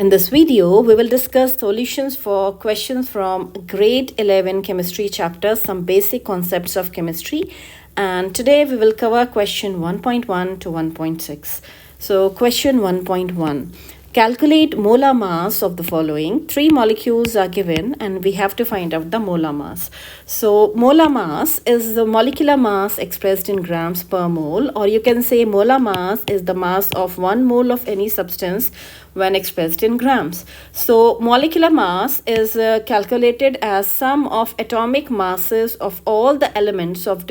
In this video, we will discuss solutions for questions from grade 11 chemistry chapter, some basic concepts of chemistry. And today we will cover question 1.1 to 1.6. So question 1.1. Calculate molar mass of the following. Three molecules are given and we have to find out the molar mass. So molar mass is the molecular mass expressed in grams per mole, or you can say molar mass is the mass of 1 mole of any substance when expressed in grams. So molecular mass is calculated as sum of atomic masses of all the elements of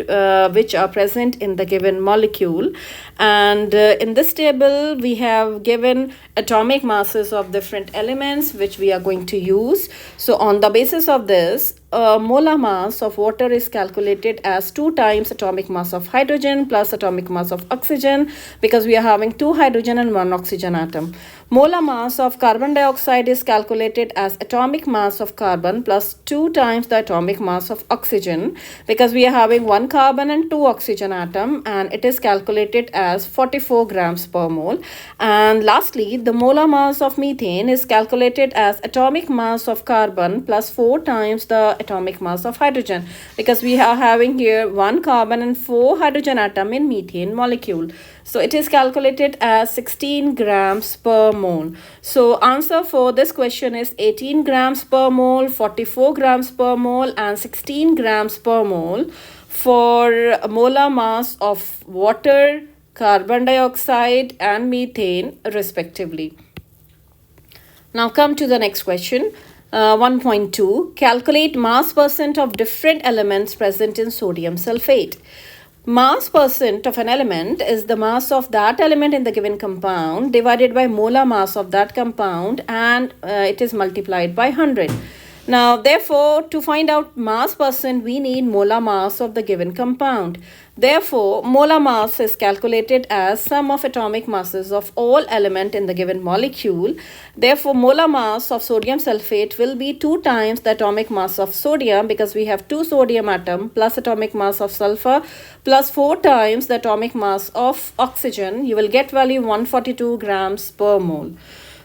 which are present in the given molecule. And in this table we have given atomic masses of different elements which we are going to use. So on the basis of this, molar mass of water is calculated as 2 times atomic mass of hydrogen plus atomic mass of oxygen, because we are having 2 hydrogen and 1 oxygen atom. Molar mass of carbon dioxide is calculated as atomic mass of carbon plus 2 times the atomic mass of oxygen, because we are having 1 carbon and 2 oxygen atom, and it is calculated as 44 grams per mole. And lastly, the molar mass of methane is calculated as atomic mass of carbon plus 4 times the atomic mass of hydrogen, because we are having here 1 carbon and 4 hydrogen atom in methane molecule. So it is calculated as 16 grams per mole. So answer for this question is 18 grams per mole, 44 grams per mole and 16 grams per mole for molar mass of water, carbon dioxide and methane respectively. Now come to the next question. 1.2. Calculate mass percent of different elements present in sodium sulfate. Mass percent of an element is the mass of that element in the given compound divided by molar mass of that compound, and it is multiplied by 100. Now, therefore, to find out mass percent, we need molar mass of the given compound. Therefore, molar mass is calculated as sum of atomic masses of all element in the given molecule. Therefore, molar mass of sodium sulfate will be 2 times the atomic mass of sodium, because we have 2 sodium atom plus atomic mass of sulfur plus 4 times the atomic mass of oxygen. You will get value 142 grams per mole.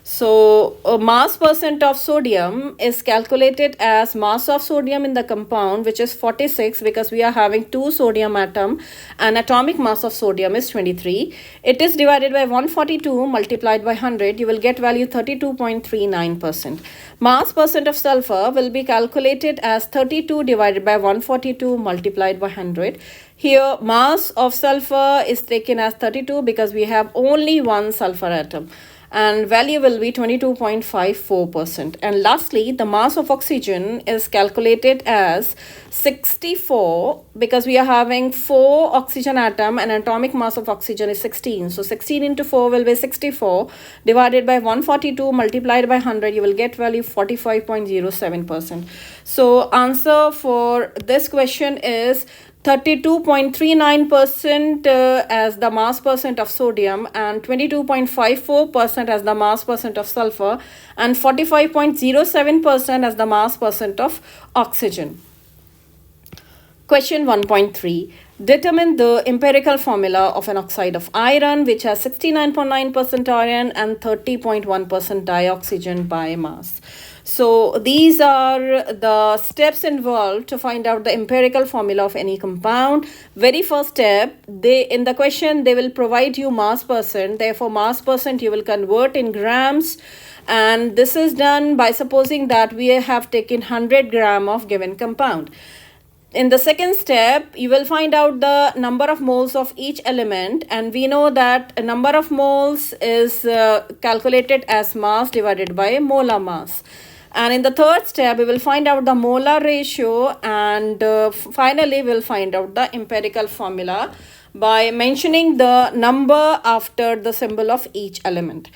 So, mass percent of sodium is calculated as mass of sodium in the compound, which is 46, because we are having 2 sodium atom and atomic mass of sodium is 23. It is divided by 142 multiplied by 100. You will get value 32.39%. Mass percent of sulfur will be calculated as 32 divided by 142 multiplied by 100. Here, mass of sulfur is taken as 32 because we have only 1 sulfur atom, and value will be 22.54%. And lastly, the mass of oxygen is calculated as 64 because we are having 4 oxygen atom and atomic mass of oxygen is 16. So 16 into 4 will be 64 divided by 142 multiplied by 100. You will get value 45.07%. So answer for this question is 32.39% as the mass percent of sodium, and 22.54% as the mass percent of sulfur, and 45.07% as the mass percent of oxygen. Question 1.3. Determine the empirical formula of an oxide of iron which has 69.9% iron and 30.1% dioxygen by mass. So these are the steps involved to find out the empirical formula of any compound. Very first step, in the question they will provide you mass percent. Therefore, mass percent you will convert in grams, and this is done by supposing that we have taken 100 gram of given compound. In the second step, you will find out the number of moles of each element, and we know that a number of moles is calculated as mass divided by molar mass. And in the third step, we will find out the molar ratio, and finally we'll find out the empirical formula by mentioning the number after the symbol of each element.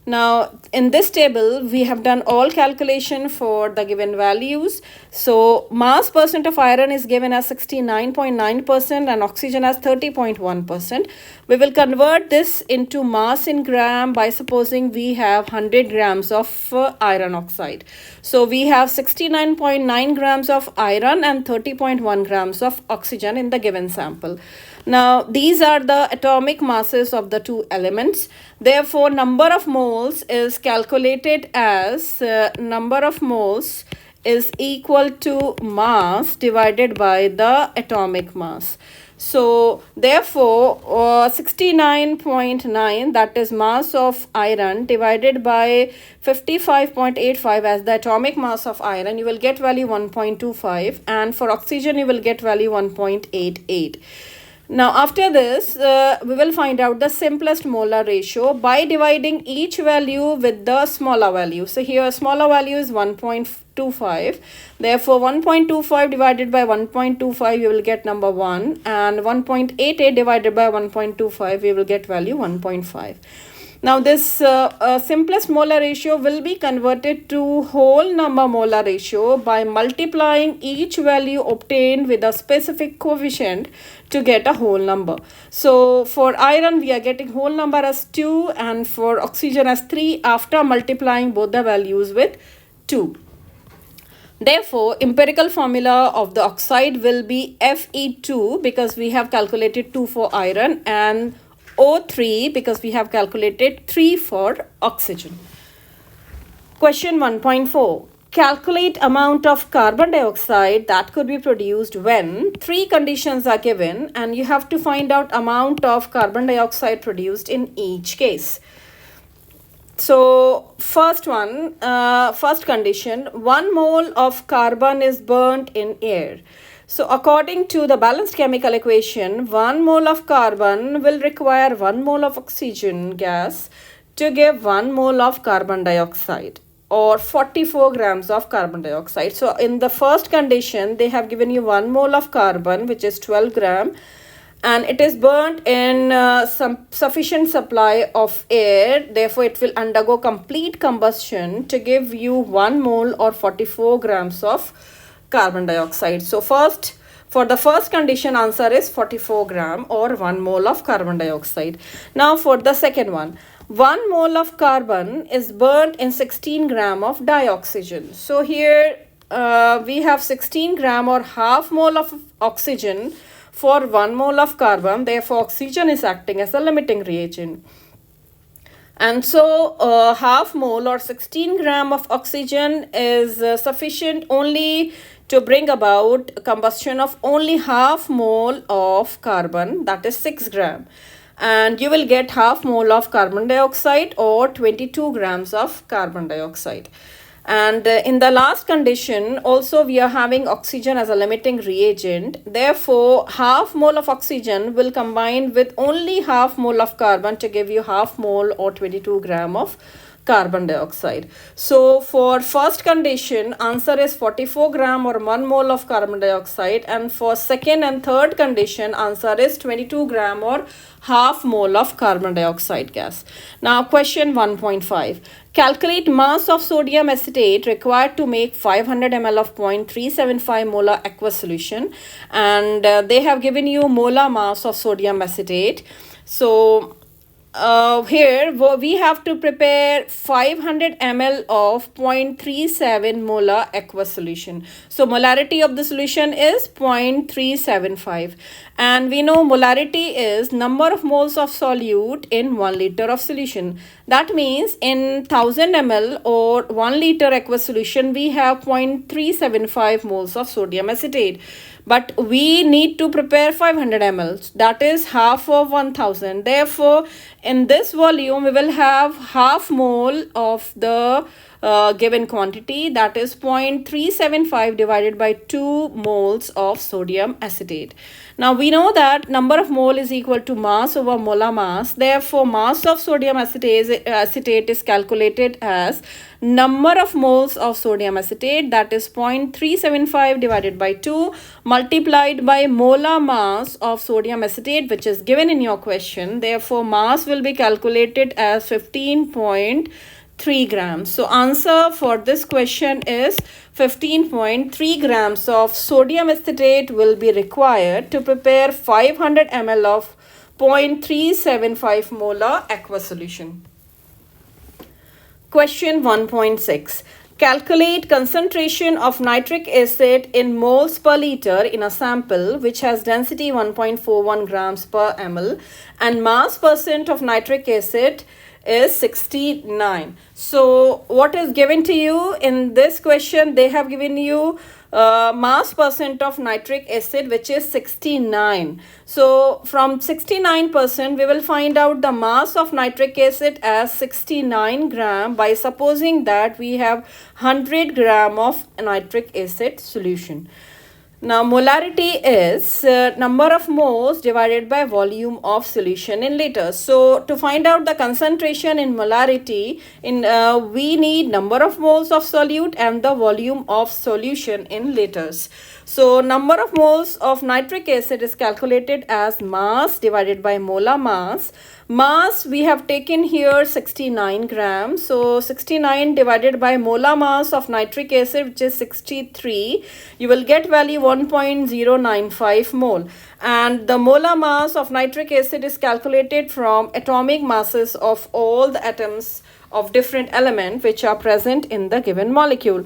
Now, in this table, we have done all calculation for the given values. So, mass percent of iron is given as 69.9% and oxygen as 30.1%. We will convert this into mass in gram by supposing we have 100 grams of iron oxide. So, we have 69.9 grams of iron and 30.1 grams of oxygen in the given sample. Now, these are the atomic masses of the two elements. Therefore, number of moles is calculated as number of moles is equal to mass divided by the atomic mass. So, therefore, 69.9, that is mass of iron, divided by 55.85 as the atomic mass of iron, you will get value 1.25, and for oxygen you will get value 1.88. Now, after this, we will find out the simplest molar ratio by dividing each value with the smaller value. So, here smaller value is 1.25. Therefore, 1.25 divided by 1.25, you will get number 1. And 1.88 divided by 1.25, we will get value 1.5. Now, this simplest molar ratio will be converted to whole number molar ratio by multiplying each value obtained with a specific coefficient to get a whole number. So, for iron, we are getting whole number as 2, and for oxygen as 3 after multiplying both the values with 2. Therefore, empirical formula of the oxide will be Fe2 because we have calculated 2 for iron, and O3 because we have calculated 3 for oxygen. Question 1.4. Calculate amount of carbon dioxide that could be produced when 3 conditions are given, and you have to find out amount of carbon dioxide produced in each case. So, first condition, 1 mole of carbon is burnt in air. So, according to the balanced chemical equation, 1 mole of carbon will require 1 mole of oxygen gas to give 1 mole of carbon dioxide, or 44 grams of carbon dioxide. So, in the first condition, they have given you 1 mole of carbon, which is 12 gram, and it is burnt in some sufficient supply of air. Therefore, it will undergo complete combustion to give you 1 mole or 44 grams of carbon dioxide. So, for the first condition, answer is 44 gram or 1 mole of carbon dioxide. Now, for the second one, 1 mole of carbon is burnt in 16 gram of dioxygen. So, here we have 16 gram or half mole of oxygen for 1 mole of carbon. Therefore, oxygen is acting as a limiting reagent. And so, half mole or 16 gram of oxygen is sufficient only to bring about combustion of only half mole of carbon, that is 6 gram. And you will get half mole of carbon dioxide or 22 grams of carbon dioxide. And in the last condition, also we are having oxygen as a limiting reagent. Therefore, half mole of oxygen will combine with only half mole of carbon to give you half mole or 22 gram of carbon dioxide. So, for first condition, answer is 44 gram or 1 mole of carbon dioxide, and for second and third condition, answer is 22 gram or half mole of carbon dioxide gas. Now, question 1.5. Calculate mass of sodium acetate required to make 500 ml of 0.375 molar aqueous solution, and they have given you molar mass of sodium acetate. So, here we have to prepare 500 ml of 0.37 molar aqueous solution. So, molarity of the solution is 0.375, and we know molarity is number of moles of solute in 1 liter of solution. That means in 1000 ml or 1 liter aqueous solution, we have 0.375 moles of sodium acetate. But we need to prepare 500 ml, that is half of 1000. Therefore, in this volume, we will have half mole of the given quantity, that is 0.375 divided by 2 moles of sodium acetate. Now, we know that number of mole is equal to mass over molar mass. Therefore, mass of sodium acetate is calculated as number of moles of sodium acetate, that is 0.375 divided by 2 multiplied by molar mass of sodium acetate, which is given in your question. Therefore, mass will be calculated as 15.3 grams. So, answer for this question is 15.3 grams of sodium acetate will be required to prepare 500 ml of 0.375 molar aqueous solution. Question 1.6. Calculate concentration of nitric acid in moles per liter in a sample which has density 1.41 grams per ml and mass percent of nitric acid is 69. So what is given to you in this question? They have given you mass percent of nitric acid, which is 69. So from 69% we will find out the mass of nitric acid as 69 gram by supposing that we have 100 gram of nitric acid solution. Now molarity is number of moles divided by volume of solution in liters. So to find out the concentration in molarity, we need number of moles of solute and the volume of solution in liters. So number of moles of nitric acid is calculated as mass divided by molar mass. Mass we have taken here 69 grams. So 69 divided by molar mass of nitric acid, which is 63. You will get value 1.095 mole. And the molar mass of nitric acid is calculated from atomic masses of all the atoms of different element which are present in the given molecule.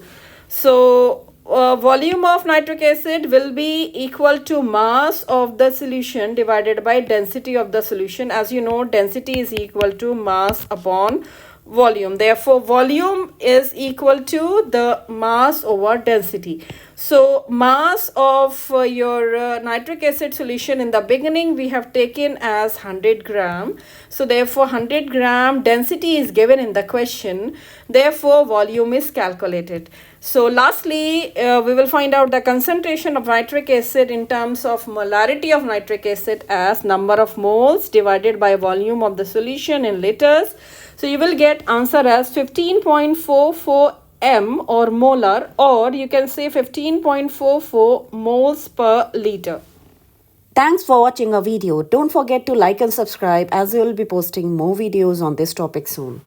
So volume of nitric acid will be equal to mass of the solution divided by density of the solution. As you know, density is equal to mass upon volume. Therefore, volume is equal to the mass over density. So mass of your nitric acid solution in the beginning we have taken as 100 gram. So therefore 100 gram density is given in the question. Therefore volume is calculated. So lastly, we will find out the concentration of nitric acid in terms of molarity of nitric acid as number of moles divided by volume of the solution in liters. So you will get answer as 15.44 m or molar, or you can say 15.44 moles per liter. Thanks for watching our video. Don't forget to like and subscribe as we will be posting more videos on this topic soon.